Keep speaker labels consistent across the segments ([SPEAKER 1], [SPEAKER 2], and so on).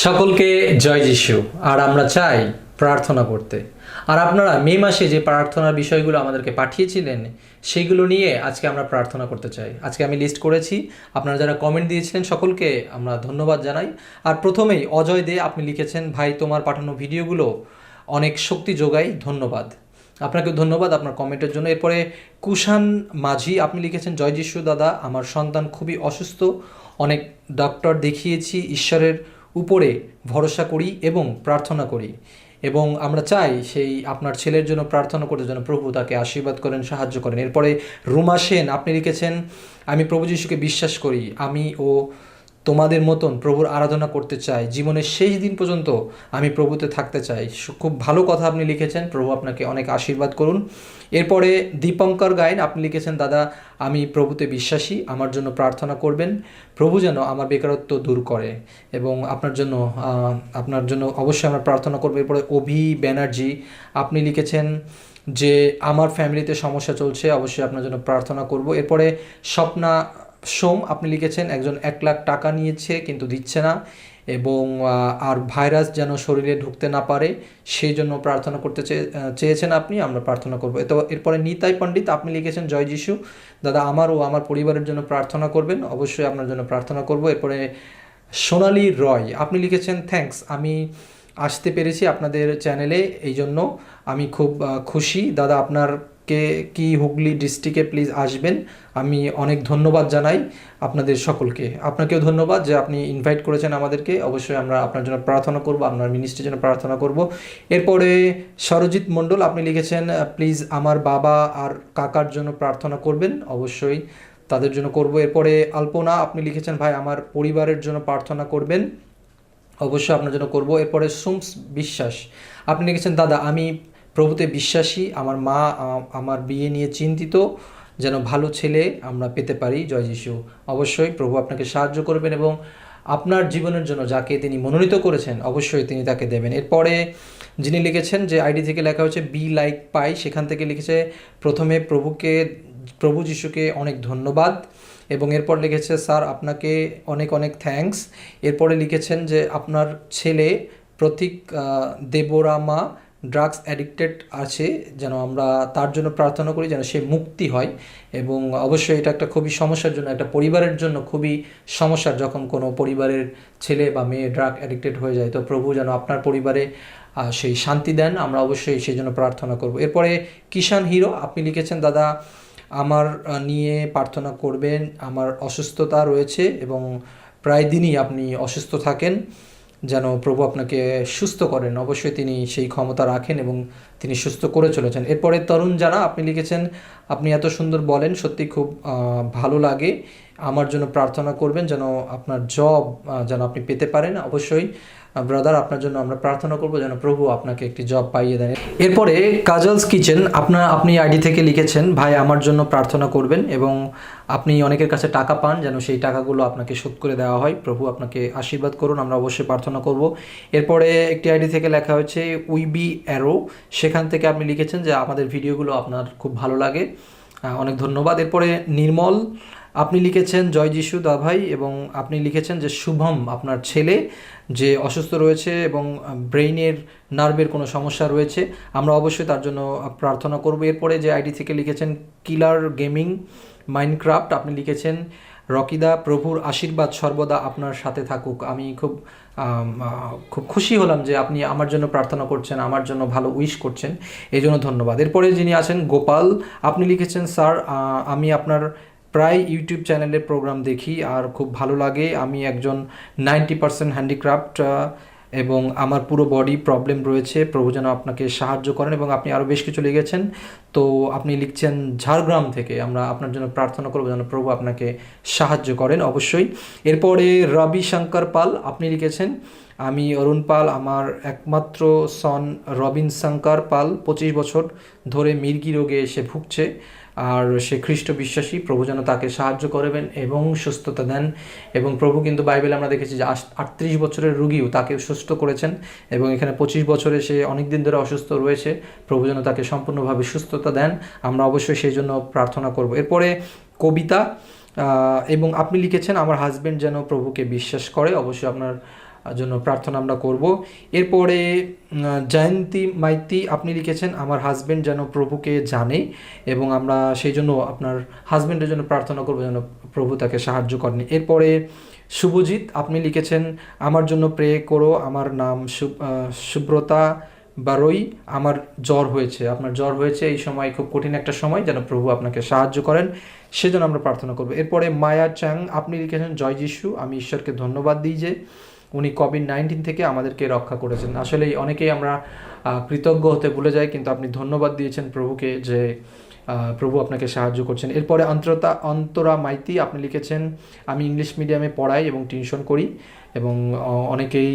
[SPEAKER 1] সকলকে জয় যিশু। আর আমরা চাই প্রার্থনা করতে। আর আপনারা মে মাসে যে প্রার্থনার বিষয়গুলো আমাদেরকে পাঠিয়েছিলেন সেইগুলো নিয়ে আজকে আমরা প্রার্থনা করতে চাই। আজকে আমি লিস্ট করেছি, আপনারা যারা কমেন্ট দিয়েছিলেন সকলকে আমরা ধন্যবাদ জানাই। আর প্রথমেই অজয় দে আপনি লিখেছেন, ভাই তোমার পাঠানো ভিডিওগুলো অনেক শক্তি যোগায়, ধন্যবাদ। আপনাকে ধন্যবাদ আপনার কমেন্টের জন্য। এরপরে কুষাণ মাঝি আপনি লিখেছেন, জয় যিশু দাদা, আমার সন্তান খুবই অসুস্থ, অনেক ডক্টর দেখিয়েছি, ঈশ্বরের উপরে ভরসা করি এবং প্রার্থনা করি এবং আমরা চাই সেই আপনার ছেলের জন্য প্রার্থনা করতে যেন প্রভু তাকে আশীর্বাদ করেন, সাহায্য করেন। এরপরে রুমা সেন আপনি লিখেছেন, আমি প্রভু যিশুকে বিশ্বাস করি, আমি ও তোমাদের মতন প্রভুর আরাধনা করতে চাই, জীবনের শেষ দিন পর্যন্ত আমি প্রভুতে থাকতে চাই। খুব ভালো কথা আপনি লিখেছেন, প্রভু আপনাকে অনেক আশীর্বাদ করুন। এরপরে দীপঙ্কর গায়েন আপনি লিখেছেন, দাদা আমি প্রভুতে বিশ্বাসী, আমার জন্য প্রার্থনা করবেন, প্রভু যেন আমার বেকারত্ব দূর করে এবং আপনার জন্য অবশ্যই আমরা প্রার্থনা করবো। এরপরে অভি ব্যানার্জি আপনি লিখেছেন যে আমার ফ্যামিলিতে সমস্যা চলছে, অবশ্যই আপনার জন্য প্রার্থনা করব। এরপরে স্বপ্না সোম আপনি লিখেছেন, একজন 1 লাখ টাকা নিয়েছে কিন্তু দিচ্ছে না এবং আর ভাইরাস যেন শরীরে ঢুকতে না পারে সেই জন্য প্রার্থনা করতে চেয়েছেন আপনি, আমরা প্রার্থনা করবো। এরপরে নিতাই পণ্ডিত আপনি লিখেছেন, জয় যিশু দাদা, আমার ও আমার পরিবারের জন্য প্রার্থনা করবেন, অবশ্যই আপনার জন্য প্রার্থনা করব। এরপরে সোনালি রয় আপনি লিখেছেন, থ্যাঙ্কস, আমি আসতে পেরেছি আপনাদের চ্যানেলে, এই জন্য আমি খুব খুশি দাদা, আপনারকে কি হুগলি ডিস্ট্রিক্টে প্লিজ আসবেন, আমি অনেক ধন্যবাদ জানাই আপনাদের সকলকে। আপনাকেও ধন্যবাদ যে আপনি ইনভাইট করেছেন আমাদেরকে, অবশ্যই আমরা আপনার জন্য প্রার্থনা করব, আপনার মিনিস্ট্রির জন্য প্রার্থনা করব। এরপরে সরজিৎ মণ্ডল আপনি লিখেছেন, প্লিজ আমার বাবা আর কাকার জন্য প্রার্থনা করবেন, অবশ্যই তাদের জন্য করব। এরপরে আলপনা আপনি লিখেছেন, ভাই আমার পরিবারের জন্য প্রার্থনা করবেন, অবশ্যই আপনার জন্য করব। এরপরে সুমস বিশ্বাস আপনি লিখেছেন, দাদা আমি প্রভুতে বিশ্বাসী, আমার মা আমার বিয়ে নিয়ে চিন্তিত, যেন ভালো ছেলে আমরা পেতে পারি, জয় যিশু। অবশ্যই প্রভু আপনাকে সাহায্য করবেন এবং আপনার জীবনের জন্য যাকে তিনি মনোনীত করেছেন অবশ্যই তিনি তাকে দেবেন। এরপরে যিনি লিখেছেন, যে আইডি থেকে লেখা হচ্ছে বি লাইক পাই, সেখান থেকে লিখেছে, প্রথমে প্রভু যিশুকে অনেক ধন্যবাদ এবং এরপর লিখেছে, স্যার আপনাকে অনেক অনেক থ্যাঙ্কস। এরপরে লিখেছেন যে আপনার ছেলে প্রতীক দেবরামা ড্রাগস অ্যাডিক্টেড আছে, যেন আমরা তার জন্য প্রার্থনা করি যেন সে মুক্তি হয় এবং অবশ্যই এটা একটা খুবই সমস্যার জন্য, একটা পরিবারের জন্য খুবই সমস্যার, যখন কোনো পরিবারের ছেলে বা মেয়ে ড্রাগ অ্যাডিক্টেড হয়ে যায়, তো প্রভু যেন আপনার পরিবারে সেই শান্তি দেন, আমরা অবশ্যই সেই জন্য প্রার্থনা করব। এরপরে কিষাণ হিরো আপনি লিখেছেন, দাদা আমার নিয়ে প্রার্থনা করবেন, আমার অসুস্থতা রয়েছে এবং প্রায় দিনই আপনি অসুস্থ থাকেন, যেন প্রভু আপনাকে সুস্থ করেন, অবশ্যই তিনি সেই ক্ষমতা রাখেন এবং তিনি সুস্থ করে চলেছেন। এরপরে তরুণ যারা আপনি লিখেছেন, আপনি এত সুন্দর বলেন, সত্যি খুব ভালো লাগে, আমার জন্য প্রার্থনা করবেন যেন আপনার জব যেন আপনি পেতে পারেন, অবশ্যই ব্রাদার আপনার জন্য আমরা প্রার্থনা করব যেন প্রভু আপনাকে একটি জব পাইয়ে দেন। এরপরে কাজলস কিচেন আপনি আইডি থেকে লিখেছেন, ভাই আমার জন্য প্রার্থনা করবেন এবং আপনি অনেকের কাছে টাকা পান, যেন সেই টাকাগুলো আপনাকে শোধ করে দেওয়া হয়, প্রভু আপনাকে আশীর্বাদ করুন, আমরা অবশ্যই প্রার্থনা করব। এরপরে একটি আইডি থেকে লেখা হয়েছে উইবি অ্যারো, সেখান থেকে আপনি লিখেছেন যে আমাদের ভিডিওগুলো আপনার খুব ভালো লাগে, অনেক ধন্যবাদ। এরপরে নির্মল আপনি লিখেছেন, জয় যিশু দা ভাই, এবং আপনি লিখেছেন যে শুভম আপনার ছেলে যে অসুস্থ রয়েছে এবং ব্রেইনের নার্ভের কোনো সমস্যা রয়েছে, আমরা অবশ্যই তার জন্য প্রার্থনা করব। এরপরে যে আইডি থেকে লিখেছেন কিলার গেমিং মাইনক্রাফট আপনি লিখেছেন, রকিদা প্রভুর আশীর্বাদ সর্বদা আপনার সাথে থাকুক। আমি খুব খুশি হলাম যে আপনি আমার জন্য প্রার্থনা করছেন, আমার জন্য ভালো উইশ করছেন, এই জন্য ধন্যবাদ। এরপরে যিনি আছেন গোপাল আপনি লিখেছেন, স্যার আমি আপনার প্রায় ইউটিউব চ্যানেলের প্রোগ্রাম দেখি আর খুব ভালো লাগে, আমি একজন 90% হ্যান্ডিক্রাফট এবং আমার পুরো বডি প্রবলেম রয়েছে, প্রভু যেন আপনাকে সাহায্য করেন এবং আপনি আরও বেশ কিছু লিখেছেন। তো আপনি লিখছেন ঝাড়গ্রাম থেকে, আমরা আপনার জন্য প্রার্থনা করবো যেন প্রভু আপনাকে সাহায্য করেন, অবশ্যই। এরপরে রবি শঙ্কর পাল আপনি লিখেছেন, আমি অরুণ পাল, আমার একমাত্র সন রবিন শঙ্কর পাল 25 বছর ধরে মির্গি রোগে এসে ভুগছে আর সে খ্রিস্ট বিশ্বাসী, প্রভু যেন তাকে সাহায্য করবেন এবং সুস্থতা দেন এবং প্রভু কিন্তু বাইবেলে আমরা দেখেছি যে 38 বছরের রুগীও তাকে সুস্থ করেছেন এবং এখানে 25 বছরে সে অনেক দিন ধরে অসুস্থ রয়েছে, প্রভু যেন তাকে সম্পূর্ণভাবে সুস্থতা দেন, আমরা অবশ্যই সেই জন্য প্রার্থনা করব। এরপরে কবিতা এবং আপনি লিখেছেন, আমার হাজব্যান্ড যেন প্রভুকে বিশ্বাস করে, অবশ্যই আপনার জন্য প্রার্থনা আমরা করব। এরপরে জয়ন্তী মাইতি আপনি লিখেছেন, আমার হাজব্যান্ড যেন প্রভুকে জানে এবং আমরা সেই জন্য আপনার হাজব্যান্ডের জন্য প্রার্থনা করবো যেন প্রভু তাকে সাহায্য করেন। এরপরে শুভজিৎ আপনি লিখেছেন, আমার জন্য প্রে করো, আমার নাম সুব্রতা বারোই, আমার জ্বর হয়েছে। আপনার জ্বর হয়েছে, এই সময় খুব কঠিন একটা সময়, যেন প্রভু আপনাকে সাহায্য করেন সেজন্য আমরা প্রার্থনা করব। এরপরে মায়া চ্যাং আপনি লিখেছেন, জয় যিশু, আমি ঈশ্বরকে ধন্যবাদ দিই যে উনি কোভিড-19 থেকে আমাদেরকে রক্ষা করেছেন। আসলে অনেকেই আমরা কৃতজ্ঞ হতে ভুলে যাই, কিন্তু আপনি ধন্যবাদ দিয়েছেন প্রভুকে যে প্রভু আপনাকে সাহায্য করছেন। এরপরে অন্তরা মাইতি আপনি লিখেছেন, আমি ইংলিশ মিডিয়ামে পড়াই এবং টিউশন করি এবং অনেকেই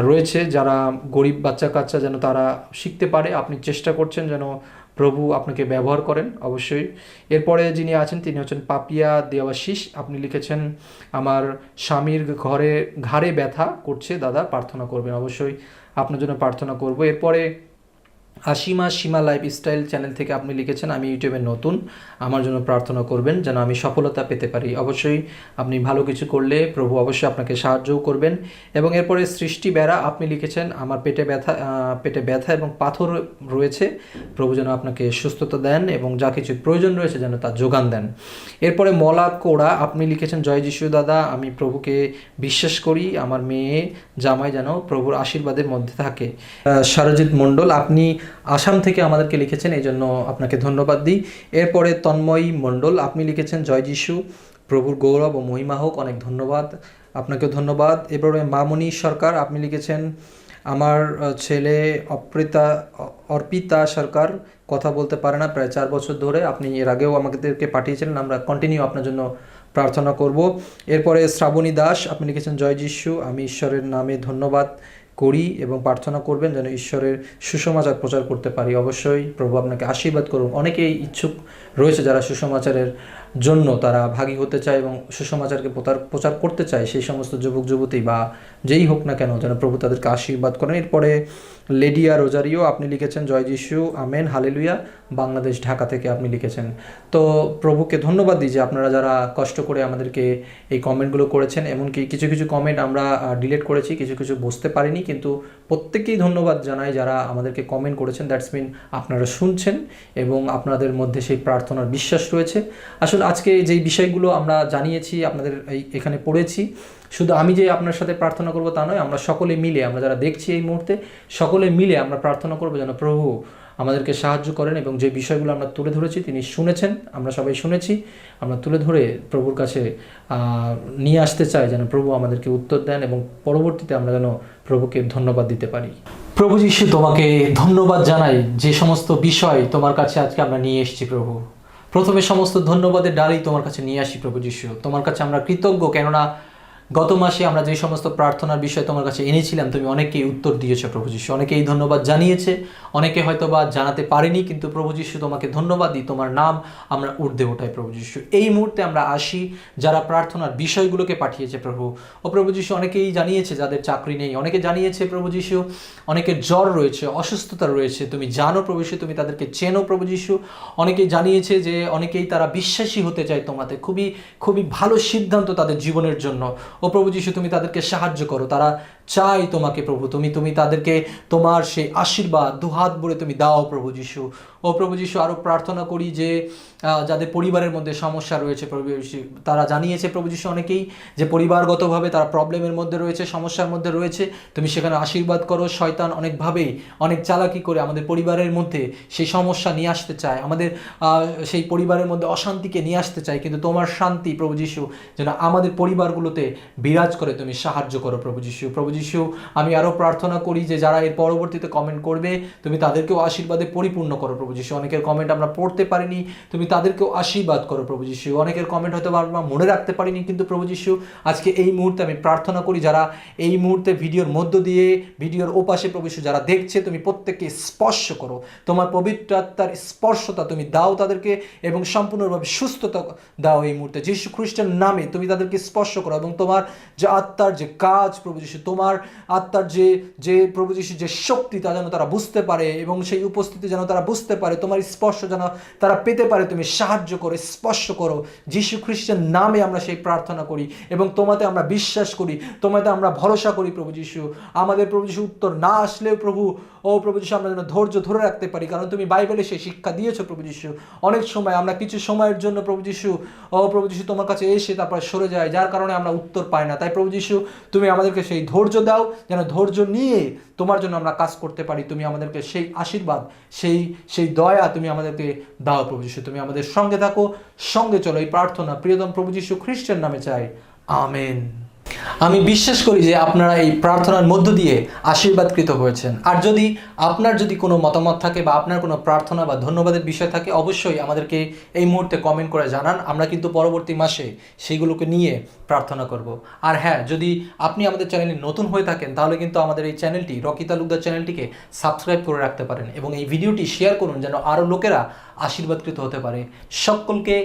[SPEAKER 1] রয়েছে যারা গরিব বাচ্চা কাচ্চা যেন তারা শিখতে পারে, আপনি চেষ্টা করছেন যেন প্রভু আপনাকে ব্যবহার করেন অবশ্যই। এরপরে যিনি আছেন তিনি হচ্ছেন পাপিয়া দেওয়াশিস, আপনি লিখেছেন, আমার স্বামীর ঘাড়ে ব্যথা করছে দাদা, প্রার্থনা করবেন। অবশ্যই আপনার জন্য প্রার্থনা করব। এরপরে সীমা লাইফস্টাইল চ্যানেল থেকে আপনি লিখেছেন, আমি ইউটিউবে নতুন, আমার জন্য প্রার্থনা করবেন যেন আমি সফলতা পেতে পারি। অবশ্যই আপনি ভালো কিছু করলে প্রভু অবশ্যই আপনাকে সাহায্যও করবেন। এবং এরপরে সৃষ্টি বেড়া আপনি লিখেছেন, আমার পেটে ব্যথা এবং পাথর রয়েছে, প্রভু যেন আপনাকে সুস্থতা দেন এবং যা কিছু প্রয়োজন রয়েছে যেন তার যোগান দেন। এরপরে মলা কোড়া আপনি লিখেছেন, জয় যিশু দাদা, আমি প্রভুকে বিশ্বাস করি, আমার মেয়ে জামাই যেন প্রভুর আশীর্বাদের মধ্যে থাকে। সারজিৎ মণ্ডল আপনি আসাম থেকে আমাদেরকে লিখেছেন, এই জন্য আপনাকে ধন্যবাদ দিই। এরপরে তন্ময়ী মণ্ডল আপনি লিখেছেন, জয় যিশু, প্রভুর গৌরব ও মহিমা হোক, অনেক ধন্যবাদ, আপনাকেও ধন্যবাদ। এরপরে মামনি সরকার আপনি লিখেছেন, আমার ছেলে অর্পিতা সরকার কথা বলতে পারে না প্রায় 4 বছর ধরে, আপনি এর আগেও আমাদেরকে পাঠিয়েছিলেন, আমরা কন্টিনিউ আপনার জন্য প্রার্থনা করব। এরপরে শ্রাবণী দাস আপনি লিখেছেন, জয় যিশু, আমি ঈশ্বরের নামে ধন্যবাদ করি এবং প্রার্থনা করবেন যেন ঈশ্বরের সুসমাচার প্রচার করতে পারি। অবশ্যই প্রভু আপনাকে আশীর্বাদ করুন। অনেকেই ইচ্ছুক রয়েছে যারা সুসমাচারের জন্য তারা ভাগী হতে চায় এবং সুসমাচারকে প্রচার করতে চায়, সেই সমস্ত যুবক যুবতী বা যেই হোক না কেন যেন প্রভু তাদেরকে আশীর্বাদ করেন। এরপরে লেডিয়া রোজারিও আপনি লিখেছেন, জয় যিশু, আমেন, হালেলুয়া, বাংলাদেশ ঢাকা থেকে আপনি লিখেছেন। তো প্রভুকে ধন্যবাদ দিই যে আপনারা যারা কষ্ট করে আমাদেরকে এই কমেন্টগুলো করেছেন, এমনকি কিছু কিছু কমেন্ট আমরা ডিলিট করেছি, কিছু কিছু বুঝতে পারিনি, কিন্তু প্রত্যেককেই ধন্যবাদ জানাই যারা আমাদেরকে কমেন্ট করেছেন। দ্যাটস মিন আপনারা শুনছেন এবং আপনাদের মধ্যে সেই প্রার্থনার বিশ্বাস রয়েছে। আসলে আজকে যেই বিষয়গুলো আমরা জানিয়েছি আপনাদের এখানে পড়েছি, শুধু আমি যে আপনার সাথে প্রার্থনা করব তা নয়, আমরা সকলে মিলে, আমরা যারা দেখছি এই মুহূর্তে সকলে মিলে আমরা প্রার্থনা করব যেন প্রভু আমাদেরকে সাহায্য করেন এবং যে বিষয়গুলো আমরা তুলে ধরেছি তিনি শুনেছেন, আমরা সবাই শুনেছি, আমরা তুলে ধরে প্রভুর কাছে নিয়ে আসতে চাই যেন প্রভু আমাদেরকে উত্তর দেন এবং পরবর্তীতে আমরা যেন প্রভুকে ধন্যবাদ দিতে পারি। প্রভু যিশু, তোমাকে ধন্যবাদ জানাই যে সমস্ত বিষয় তোমার কাছে আজকে আমরা নিয়ে এসেছি প্রভু। প্রথমে সমস্ত ধন্যবাদের ডালি তোমার কাছে নিয়ে আসি প্রভু যিশু, তোমার কাছে আমরা কৃতজ্ঞ, কেননা গত মাসে আমরা যে সমস্ত প্রার্থনার বিষয় তোমার কাছে এনেছিলাম তুমি অনেকেই উত্তর দিয়েছো প্রভু যিশু, অনেকেই ধন্যবাদ জানিয়েছে, অনেকে হয়তো বা জানাতে পারেনি, কিন্তু প্রভু যিশু তোমাকে ধন্যবাদ দিই, তোমার নাম আমরা ঊর্ধ্বে ওঠাই প্রভু যিশু। এই মুহূর্তে আমরা আসি যারা প্রার্থনার বিষয়গুলোকে পাঠিয়েছে প্রভু, ও প্রভু যিশু অনেকেই জানিয়েছে যাদের চাকরি নেই, অনেকে জানিয়েছে প্রভু যিশু অনেকের জ্বর রয়েছে, অসুস্থতা রয়েছে, তুমি জানো প্রভু যিশু, তুমি তাদেরকে চেনো প্রভু যিশু। অনেকেই জানিয়েছে যে অনেকেই তারা বিশ্বাসী হতে চায় তোমাতে, খুবই খুবই ভালো সিদ্ধান্ত তাদের জীবনের জন্য। ও প্রভু যিশু তুমি তাদেরকে সাহায্য করো, তারা চাই তোমাকে প্রভু, তুমি তাদেরকে তোমার সেই আশীর্বাদ দুহাত ভরে তুমি দাও প্রভু যিশু। ও প্রভু যিশু আরও প্রার্থনা করি যে যাদের পরিবারের মধ্যে সমস্যা রয়েছে প্রভু যিশু, তারা জানিয়েছে প্রভু যিশু অনেকেই যে পরিবারগতভাবে তারা প্রবলেমের মধ্যে রয়েছে, সমস্যার মধ্যে রয়েছে, তুমি সেখানে আশীর্বাদ করো। শয়তান অনেকভাবেই অনেক চালাকি করে আমাদের পরিবারের মধ্যে সেই সমস্যা নিয়ে আসতে চায়, আমাদের সেই পরিবারের মধ্যে অশান্তিকে নিয়ে আসতে চায়, কিন্তু তোমার শান্তি প্রভু যিশু যেন আমাদের পরিবারগুলোতে বিরাজ করে, তুমি সাহায্য করো প্রভু যিশু। প্রভু যিশু আমি আরও প্রার্থনা করি যে যারা এর পরবর্তীতে কমেন্ট করবে তুমি তাদেরকেও আশীর্বাদে পরিপূর্ণ করো প্রভু যিশু। অনেকের কমেন্ট আমরা পড়তে পারিনি, তুমি তাদেরকেও আশীর্বাদ করো প্রভু যিশু। অনেকের কমেন্ট হয়তো আমরা মনে রাখতে পারিনি, কিন্তু প্রভু যিশু আজকে এই মুহূর্তে আমি প্রার্থনা করি যারা এই মুহূর্তে ভিডিওর মধ্য দিয়ে ভিডিওর ওপাশে প্রভু যিশু যারা দেখছে, তুমি প্রত্যেককে স্পর্শ করো, তোমার পবিত্র আত্মার স্পর্শতা তুমি দাও তাদেরকে এবং সম্পূর্ণভাবে সুস্থতা দাও এই মুহূর্তে যীশু খ্রিস্টের নামে তুমি তাদেরকে স্পর্শ করো এবং তোমার যে আত্মার যে কাজ প্রভু যিশু, তোমার আত্মার যে প্রভু যিশু যে শক্তি তা যেন তারা বুঝতে পারে এবং সেই উপস্থিতি যেন তারা বুঝতে পারে, তোমার স্পর্শ যেন তারা পেতে পারে, তুমি সাহায্য করো, স্পর্শ করো। যীশু খ্রিস্টের নামে আমরা সেই প্রার্থনা করি এবং তোমাতে আমরা বিশ্বাস করি, তোমাতে আমরা ভরসা করি প্রভু যীশু। আমাদের প্রভু যীশু উত্তর না আসলেও প্রভু, ও প্রভু যীশু, আমরা যেন ধৈর্য ধরে রাখতে পারি, কারণ তুমি বাইবেলে সেই শিক্ষা দিয়েছো প্রভু যীশু। অনেক সময় আমরা কিছু সময়ের জন্য প্রভু যীশু, ও প্রভু যীশু, তোমার কাছে এসে তারপর সরে যায়, যার কারণে আমরা উত্তর পাই না। তাই প্রভু যীশু, তুমি আমাদেরকে সেই ধৈর্য দাও, যেন ধৈর্য নিয়ে তোমার জন্য আমরা কাজ করতে পারি। তুমি আমাদেরকে সেই আশীর্বাদ, সেই দয়া তুমি আমাদেরকে দাও প্রভু যীশু। তুমি আমাদের সঙ্গে থাকো, সঙ্গে চলো। এই প্রার্থনা প্রিয়তম প্রভু যীশু খ্রিস্টের নামে চাই, আমেন। আমি বিশ্বাস করি যে আপনারা এই প্রার্থনার মধ্য দিয়ে আশীর্বাদকৃত হয়েছেন। আর আপনার যদি কোনো মতামত থাকে বা আপনার কোনো প্রার্থনা বা ধন্যবাদের বিষয় থাকে, অবশ্যই আমাদেরকে এই মুহূর্তে কমেন্ট করে জানান। আমরা কিন্তু পরবর্তী মাসে সেইগুলোকে নিয়ে প্রার্থনা করব। আর হ্যাঁ, যদি আপনি আমাদের চ্যানেলে নতুন হয়ে থাকেন, তাহলে কিন্তু আমাদের এই চ্যানেলটি, রকি তালুকদার চ্যানেলটিকে সাবস্ক্রাইব করে রাখতে পারেন এবং এই ভিডিওটি শেয়ার করুন, যেন আরও লোকেরা আশীর্বাদকৃত হতে পারে। সকলকে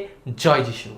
[SPEAKER 1] জয় যিশু।